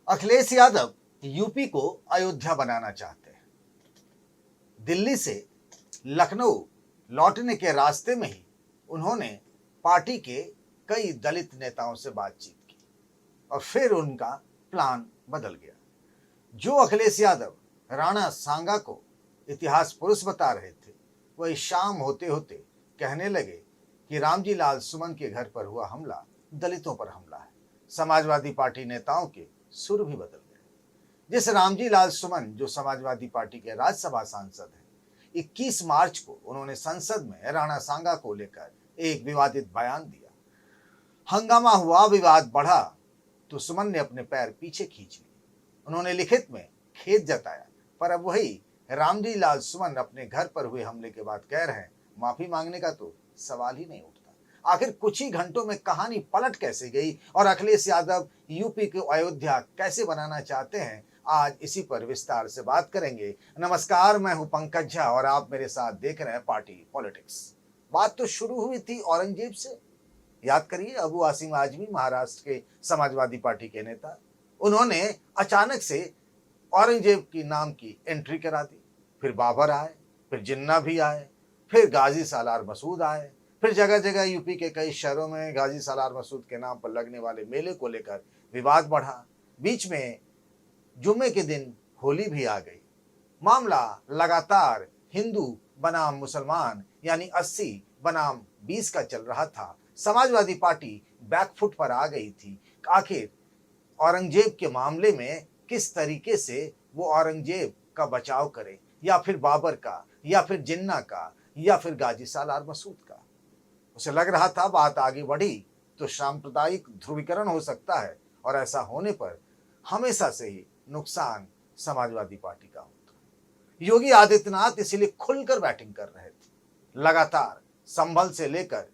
Akhilesh Yadav UP को अयोध्या बनाना चाहते हैं। दिल्ली से लखनऊ लौटने के रास्ते में ही उन्होंने पार्टी के कई दलित नेताओं से बातचीत की और फिर उनका प्लान बदल गया। जो अखिलेश यादव राणा सांगा को इतिहास पुरुष बता रहे थे, वही शाम होते होते कहने लगे कि रामजी लाल सुमन के घर पर हुआ हमला दलितों पर हमला है। समाजवादी पार्टी नेताओं के सुर भी बदल गए। जिस रामजी लाल सुमन जो समाजवादी पार्टी के राज्यसभा सांसद हैं, 21 मार्च को उन्होंने संसद में राणा सांगा को लेकर एक विवादित बयान दिया। हंगामा हुआ, विवाद बढ़ा तो सुमन ने अपने पैर पीछे खींच लिए। उन्होंने लिखित में खेद जताया, पर अब वही रामजी लाल सुमन अपने घर पर हुए हमले के बाद कह रहे हैं माफी मांगने का तो सवाल ही नहीं उठता। आखिर कुछ ही घंटों में कहानी पलट कैसे गई और अखिलेश यादव यूपी को अयोध्या कैसे बनाना चाहते हैं, आज इसी पर विस्तार से बात करेंगे। नमस्कार, मैं हूं पंकज झा और आप मेरे साथ देख रहे हैं पार्टी पॉलिटिक्स। बात तो शुरू हुई थी औरंगजेब से। याद करिए, अबू आसिम आजमी महाराष्ट्र के समाजवादी पार्टी के नेता, उन्होंने अचानक से औरंगजेब की नाम की एंट्री करा दी। फिर बाबर आए, फिर जिन्ना भी आए, फिर गाजी सालार मसूद आए, फिर जगह जगह यूपी के कई शहरों में गाजी सालार मसूद के नाम पर लगने वाले मेले को लेकर विवाद बढ़ा। बीच में जुम्मे के दिन होली भी आ गई। मामला लगातार हिंदू बनाम मुसलमान यानी 80 बनाम 20 का चल रहा था। समाजवादी पार्टी बैकफुट पर आ गई थी। आखिर औरंगजेब के मामले में किस तरीके से वो औरंगजेब का बचाव करे, या फिर बाबर का, या फिर जिन्ना का, या फिर गाजी सालार मसूद का। उसे लग रहा था बात आगे बढ़ी तो सांप्रदायिक ध्रुवीकरण हो सकता है और ऐसा होने पर हमेशा से ही नुकसान समाजवादी पार्टी का होता है। योगी आदित्यनाथ इसलिए खुलकर बैटिंग कर रहे थे। लगातार संभल से लेकर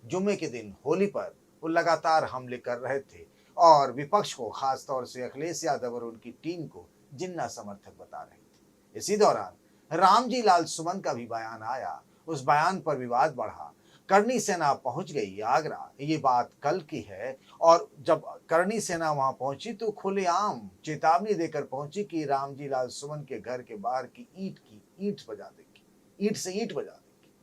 जुम्मे के दिन होली पर वो लगातार हमले कर रहे थे और विपक्ष को, खास तौर से अखिलेश यादव और उनकी टीम को जिन्ना समर्थक बता रहे थे। इसी दौरान रामजी लाल सुमन का भी बयान आया। उस बयान पर विवाद बढ़ा। करनी सेना पहुंच गई आगरा, ये बात कल की है, और जब करनी सेना वहां पहुंची तो खुलेआम चेतावनी देकर पहुंची कि रामजी लाल सुमन के घर के बाहर की ईंट बजा देगी, ईंट से ईंट बजा देगी।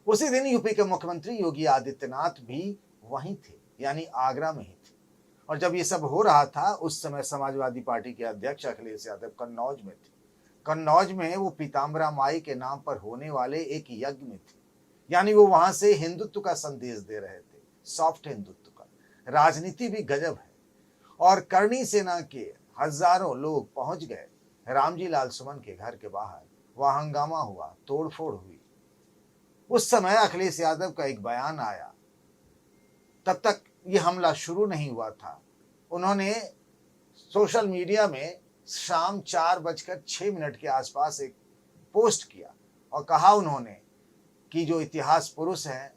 उसी दिन यूपी के मुख्यमंत्री योगी आदित्यनाथ भी वहीं थे, यानी आगरा में ही थे। और जब ये सब हो रहा था, उस समय समाजवादी पार्टी के अध्यक्ष अखिलेश यादव कन्नौज में थे। कन्नौज में वो पीताम्बरा माई के नाम पर होने वाले एक यज्ञ में थे, यानी वो वहां से हिंदुत्व का संदेश दे रहे थे, सॉफ्ट हिंदुत्व का। राजनीति भी गजब है। और करनी सेना के हजारों लोग पहुंच गए रामजी लाल सुमन के घर के बाहर। वहां हंगामा हुआ, तोड़फोड़ हुई। उस समय अखिलेश यादव का एक बयान आया। तब तक ये हमला शुरू नहीं हुआ था। उन्होंने सोशल मीडिया में शाम 4:06 के आसपास एक पोस्ट किया और कहा उन्होंने कि जो इतिहास पुरुष हैं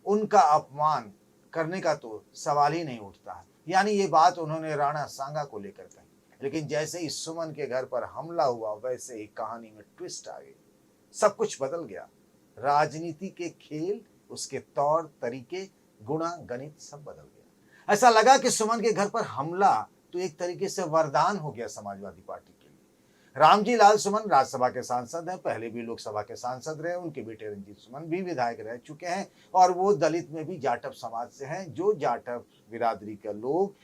उनका अपमान करने का तो सवाल ही नहीं उठता है। यानी ये बात उन्होंने राणा सांगा को लेकर कही। लेकिन जैसे ही सुमन के घर पर हमला हुआ, वैसे ही कहानी में ट्विस्ट आ गई। सब कुछ बदल गया। राजनीति के खेल, उसके तौर तरीके, गुणा गणित सब बदल गया। ऐसा लगा कि सुमन के घर पर हमला तो एक तरीके से वरदान हो गया समाजवादी पार्टी के लिए। रामजी लाल सुमन राज्यसभा के सांसद हैं, पहले भी लोकसभा के सांसद रहे। उनके बेटे रंजीत सुमन भी विधायक रह चुके हैं और वो दलित में भी जाटव समाज से हैं। जो जाटव बिरादरी के लोग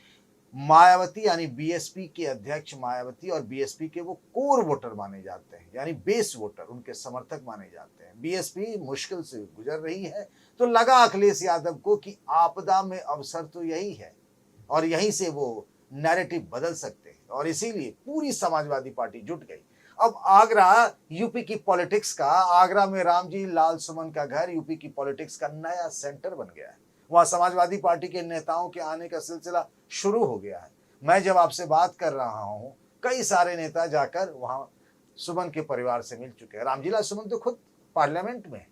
मायावती यानी बीएसपी के अध्यक्ष मायावती और बीएसपी के वो कोर वोटर माने जाते हैं, यानी बेस वोटर, उनके समर्थक माने जाते हैं। बीएसपी मुश्किल से गुजर रही है, तो लगा अखिलेश यादव को कि आपदा में अवसर तो यही है और यहीं से वो नैरेटिव बदल सकते हैं, और इसीलिए पूरी समाजवादी पार्टी जुट गई। अब आगरा यूपी की पॉलिटिक्स का, आगरा में रामजी लाल सुमन का घर यूपी की पॉलिटिक्स का नया सेंटर बन गया है। वहां समाजवादी पार्टी के नेताओं के आने का सिलसिला शुरू हो गया है। मैं जब आपसे बात कर रहा हूं, कई सारे नेता जाकर वहां सुमन के परिवार से मिल चुके हैं। रामजी लाल सुमन तो खुद पार्लियामेंट में है,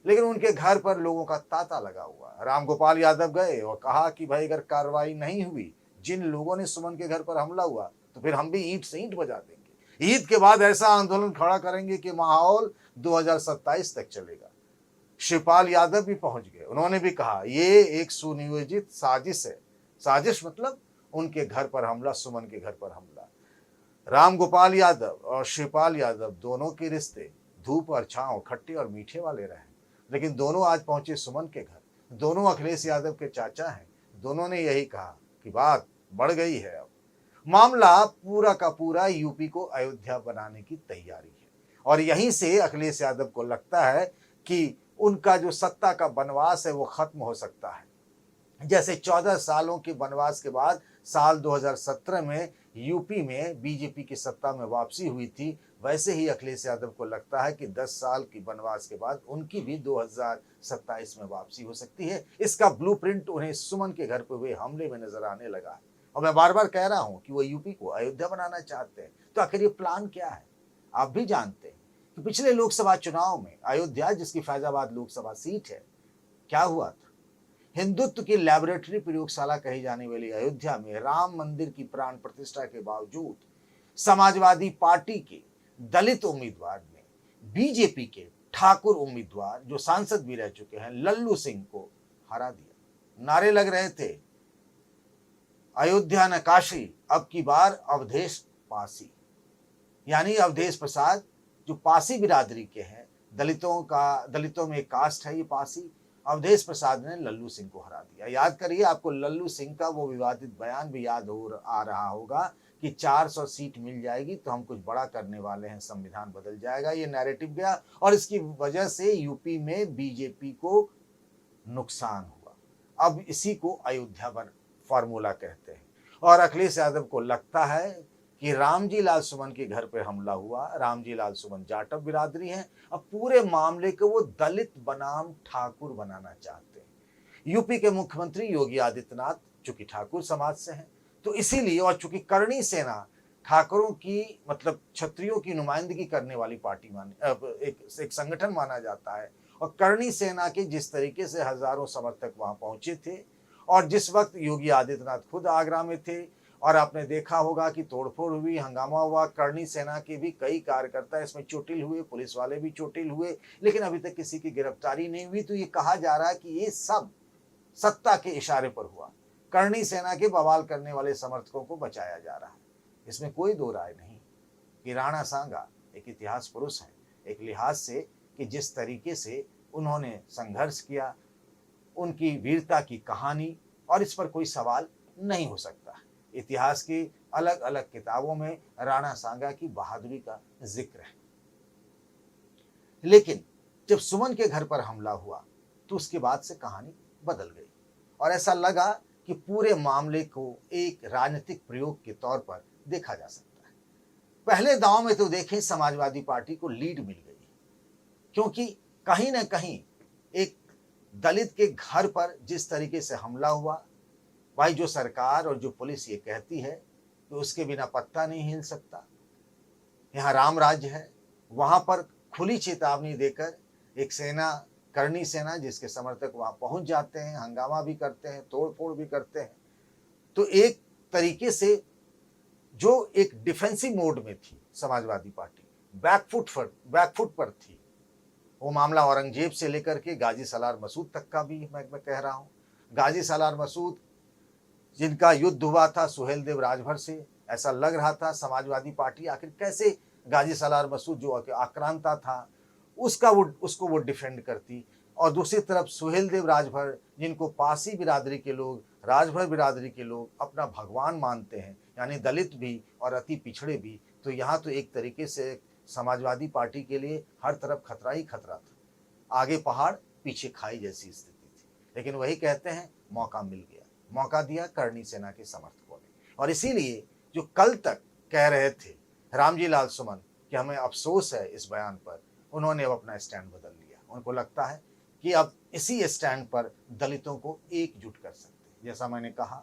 लेकिन उनके घर पर लोगों का तांता लगा हुआ है। रामगोपाल यादव गए और कहा कि भाई अगर कार्रवाई नहीं हुई, जिन लोगों ने सुमन के घर पर हमला हुआ, तो फिर हम भी ईंट से ईंट बजा देंगे। ईद के बाद ऐसा आंदोलन खड़ा करेंगे कि माहौल 2027 तक चलेगा। शिवपाल यादव भी पहुंच गए। उन्होंने भी कहा ये एक सुनियोजित साजिश है। साजिश मतलब उनके घर पर हमला, सुमन के घर पर हमला। राम गोपाल यादव और शिवपाल यादव दोनों के रिश्ते धूप और छांव, खट्टे और मीठे वाले रहे, लेकिन दोनों आज पहुंचे सुमन के घर। दोनों अखिलेश यादव के चाचा हैं। दोनों ने यही कहा कि बात बढ़ गई है। अब मामला पूरा का पूरा यूपी को अयोध्या बनाने की तैयारी है, और यहीं से अखिलेश यादव को लगता है कि उनका जो सत्ता का वनवास है वो खत्म हो सकता है। जैसे 14 सालों के वनवास के बाद साल 2017 में यूपी में बीजेपी की सत्ता में वापसी हुई थी, वैसे ही अखिलेश यादव को लगता है कि 10 साल की वनवास के बाद उनकी भी 2027 में वापसी हो सकती है। इसका ब्लूप्रिंट उन्हें सुमन के घर पर हुए हमले में नजर आने लगा है। और मैं बार बार कह रहा हूं कि वो यूपी को अयोध्या बनाना चाहते हैं, तो आखिर ये प्लान क्या है? आप भी जानते हैं कि पिछले लोकसभा चुनाव में अयोध्या, जिसकी फैजाबाद लोकसभा सीट है, क्या हुआ था? हिंदुत्व की लैबोरेटरी प्रयोगशाला कही जाने वाली अयोध्या में राम मंदिर की प्राण प्रतिष्ठा के बावजूद समाजवादी पार्टी के दलित उम्मीदवार ने बीजेपी के ठाकुर उम्मीदवार, जो सांसद भी रह चुके हैं, लल्लू सिंह को हरा दिया। नारे लग रहे थे, अयोध्या न काशी, अब की बार अवधेश पासी। यानी अवधेश प्रसाद जो पासी बिरादरी के हैं, दलितों में एक कास्ट है ये पासी, अवधेश प्रसाद ने लल्लू सिंह को हरा दिया। याद करिए, आपको लल्लू सिंह का वो विवादित बयान भी याद आ रहा होगा कि 400 सीट मिल जाएगी तो हम कुछ बड़ा करने वाले हैं, संविधान बदल जाएगा। ये नैरेटिव गया और इसकी वजह से यूपी में बीजेपी को नुकसान हुआ। अब इसी को अयोध्या फॉर्मूला कहते हैं। और अखिलेश यादव को लगता है कि रामजी लाल सुमन के घर पे हमला हुआ। रामजी लाल सुमन जाटव बिरादरी हैं। अब पूरे मामले को वो दलित बनाम ठाकुर बनाना चाहते हैं। यूपी के मुख्यमंत्री योगी आदित्यनाथ चूंकि ठाकुर समाज से हैं, तो इसीलिए, और चूंकि करणी सेना ठाकुरों की, मतलब क्षत्रियों की नुमाइंदगी करने वाली पार्टी एक संगठन माना जाता है, और करणी सेना के जिस तरीके से हजारों समर्थक वहां पहुंचे थे, और जिस वक्त योगी आदित्यनाथ खुद आगरा में थे, और आपने देखा होगा कि तोड़फोड़ हुई, हंगामा हुआ, करणी सेना के भी कई कार्यकर्ता इसमें चोटिल हुए, पुलिस वाले भी चोटिल हुए, लेकिन अभी तक किसी की गिरफ्तारी नहीं हुई। तो ये कहा जा रहा है कि ये सब सत्ता के इशारे पर हुआ। करणी सेना के बवाल करने वाले समर्थकों को बचाया जा रहा है। इसमें कोई दो राय नहीं कि राणा सांगा एक इतिहास पुरुष है, एक लिहाज से कि जिस तरीके से उन्होंने संघर्ष किया, उनकी वीरता की कहानी, और इस पर कोई सवाल नहीं हो सकता। इतिहास की अलग अलग किताबों में राणा सांगा की बहादुरी का जिक्र है। लेकिन जब सुमन के घर पर हमला हुआ तो उसके बाद से कहानी बदल गई, और ऐसा लगा कि पूरे मामले को एक राजनीतिक प्रयोग के तौर पर देखा जा सकता है। पहले दांव में तो देखें, समाजवादी पार्टी को लीड मिल गई, क्योंकि कहीं ना कहीं एक दलित के घर पर जिस तरीके से हमला हुआ, भाई जो सरकार और जो पुलिस ये कहती है कि उसके बिना पत्ता नहीं हिल सकता, यहाँ राम राज्य है, वहां पर खुली चेतावनी देकर एक सेना, करणी सेना, जिसके समर्थक वहां पहुंच जाते हैं, हंगामा भी करते हैं, तोड़फोड़ भी करते हैं, तो एक तरीके से जो एक डिफेंसिव मोड में थी समाजवादी पार्टी, बैकफुट पर थी। वो मामला औरंगजेब से लेकर के गाजी सलार मसूद तक का भी मैं कह रहा हूँ। गाजी सलार मसूद जिनका युद्ध हुआ था सुहेलदेव राजभर से, ऐसा लग रहा था समाजवादी पार्टी आखिर कैसे गाजी सलार मसूद जो आक्रांता था उसको वो डिफेंड करती, और दूसरी तरफ सुहेलदेव राजभर जिनको पासी बिरादरी के लोग, राजभर बिरादरी के लोग अपना भगवान मानते हैं, यानी दलित भी और अति पिछड़े भी। तो यहाँ तो एक तरीके से समाजवादी पार्टी के लिए हर तरफ खतरा ही खतरा था, आगे पहाड़ पीछे खाई जैसी स्थिति थी। लेकिन वही कहते हैं, मौका मिल गया, मौका दिया करणी सेना के समर्थकों ने। और इसीलिए जो कल तक कह रहे थे रामजी लाल सुमन कि हमें अफसोस है इस बयान पर, उन्होंने अब अपना स्टैंड बदल लिया। उनको लगता है कि अब इसी स्टैंड पर दलितों को एकजुट कर सकते हैं। जैसा मैंने कहा,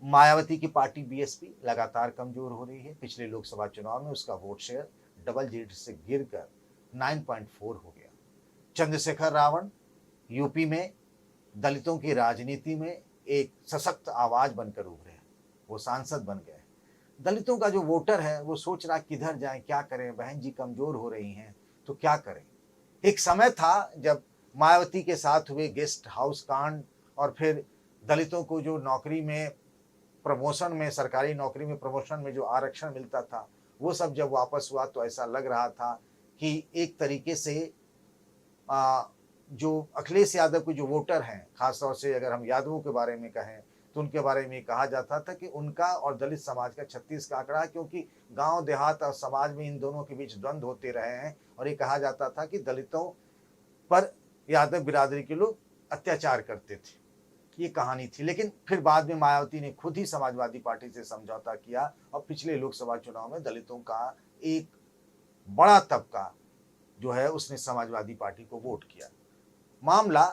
मायावती की पार्टी बीएसपी लगातार कमजोर हो रही है। पिछले लोकसभा चुनाव में उसका वोट शेयर डबल डिजिट से गिरकर 9.4 हो गया। चंद्रशेखर रावण यूपी में दलितों की राजनीति में एक सशक्त आवाज बनकर उभरे हैं, वो सांसद बन गए। दलितों का जो वोटर है वो सोच रहा किधर जाएं, क्या करें, बहन जी कमजोर हो रही हैं तो क्या करें। एक समय था जब मायावती के साथ हुए गेस्ट हाउस कांड, और फिर दलितों को जो नौकरी में प्रमोशन में, सरकारी नौकरी में प्रमोशन में जो आरक्षण मिलता था, वो सब जब वापस हुआ तो ऐसा लग रहा था कि एक तरीके से जो अखिलेश यादव के जो वोटर हैं, खासतौर से अगर हम यादवों के बारे में कहें तो उनके बारे में कहा जाता था कि उनका और दलित समाज का 36 का आंकड़ा है, क्योंकि गांव देहात और समाज में इन दोनों के बीच द्वंद्व होते रहे हैं और ये कहा जाता था कि दलितों पर यादव बिरादरी के लोग अत्याचार करते थे। ये कहानी थी, लेकिन फिर बाद में मायावती ने खुद ही समाजवादी पार्टी से समझौता किया और पिछले लोकसभा चुनाव में दलितों का एक बड़ा तबका जो है उसने समाजवादी पार्टी को वोट किया। मामला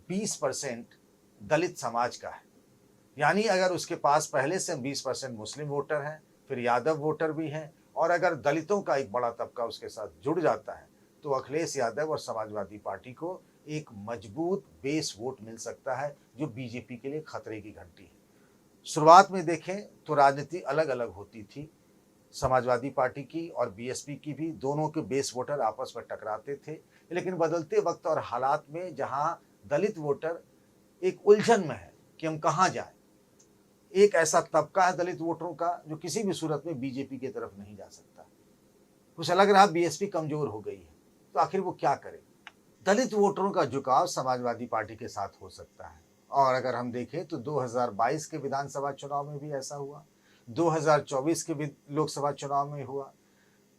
20% दलित समाज का है, यानी अगर उसके पास पहले से 20% मुस्लिम वोटर हैं, फिर यादव वोटर भी हैं, और अगर दलितों का एक बड़ा तबका उसके साथ जुड़ जाता है तो अखिलेश यादव और समाजवादी पार्टी को एक मजबूत बेस वोट मिल सकता है, जो बीजेपी के लिए खतरे की घंटी है। शुरुआत में देखें तो राजनीति अलग अलग होती थी, समाजवादी पार्टी की और बीएसपी की भी, दोनों के बेस वोटर आपस में टकराते थे, लेकिन बदलते वक्त और हालात में जहां दलित वोटर एक उलझन में है कि हम कहां जाएं, एक ऐसा तबका है दलित वोटरों का जो किसी भी सूरत में बीजेपी की तरफ नहीं जा सकता। कुछ लग रहा बीएसपी कमजोर हो गई है, तो आखिर वो क्या करे। दलित वोटरों का झुकाव समाजवादी पार्टी के साथ हो सकता है, और अगर हम देखें तो 2022 के विधानसभा चुनाव में भी ऐसा हुआ, 2024 के लोकसभा चुनाव में हुआ।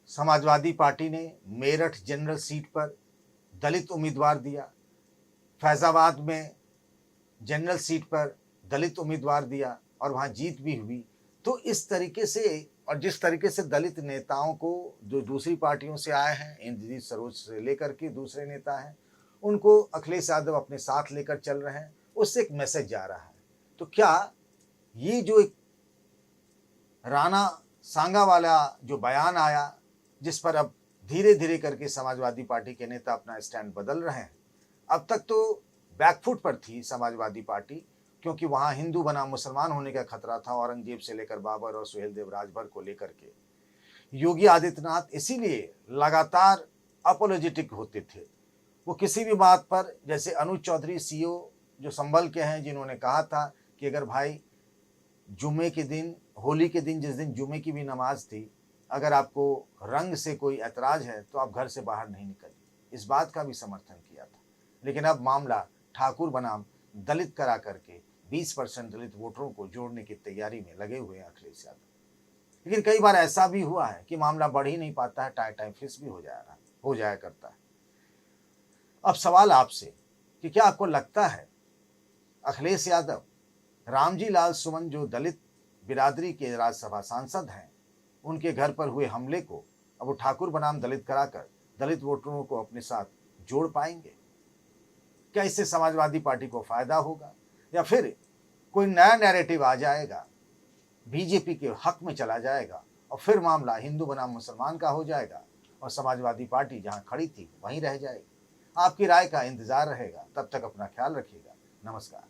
समाजवादी पार्टी ने मेरठ जनरल सीट पर दलित उम्मीदवार दिया, फैजाबाद में जनरल सीट पर दलित उम्मीदवार दिया और वहाँ जीत भी हुई। तो इस तरीके से, और जिस तरीके से दलित नेताओं को जो दूसरी पार्टियों से आए हैं, इंद्रजीत सरोज से लेकर के दूसरे नेता हैं, उनको अखिलेश यादव अपने साथ लेकर चल रहे हैं, उससे एक मैसेज जा रहा है। तो क्या ये जो एक राणा सांगा वाला जो बयान आया, जिस पर अब धीरे धीरे करके समाजवादी पार्टी के नेता अपना स्टैंड बदल रहे हैं, अब तक तो बैकफुट पर थी समाजवादी पार्टी, क्योंकि वहाँ हिंदू बनाम मुसलमान होने का खतरा था, औरंगजेब से लेकर बाबर और सुहेलदेव राजभर को लेकर के। योगी आदित्यनाथ इसीलिए लगातार अपोलोजेटिक होते थे। वो किसी भी बात पर, जैसे अनुज चौधरी सीओ जो संभल के हैं, जिन्होंने कहा था कि अगर भाई जुम्मे के दिन, होली के दिन, जिस दिन जुम्मे की भी नमाज थी, अगर आपको रंग से कोई ऐतराज़ है तो आप घर से बाहर नहीं निकलिए, इस बात का भी समर्थन किया था। लेकिन अब मामला ठाकुर बनाम दलित करा करके 20% दलित वोटरों को जोड़ने की तैयारी में लगे हुए हैं अखिलेश यादव। लेकिन कई बार ऐसा भी हुआ है कि मामला बढ़ ही नहीं पाता है, टाइम फिक्स भी हो जाया करता है। अब सवाल आपसे कि क्या आपको लगता है अखिलेश यादव, रामजी लाल सुमन जो दलित बिरादरी के राज्यसभा सांसद हैं, उनके घर पर हुए हमले को अब वो ठाकुर बनाम दलित कराकर दलित वोटरों को अपने साथ जोड़ पाएंगे? क्या इससे समाजवादी पार्टी को फायदा होगा, या फिर कोई नया नैरेटिव आ जाएगा, बीजेपी के हक में चला जाएगा और फिर मामला हिंदू बनाम मुसलमान का हो जाएगा और समाजवादी पार्टी जहां खड़ी थी वहीं रह जाएगी? आपकी राय का इंतजार रहेगा। तब तक अपना ख्याल रखिएगा। नमस्कार।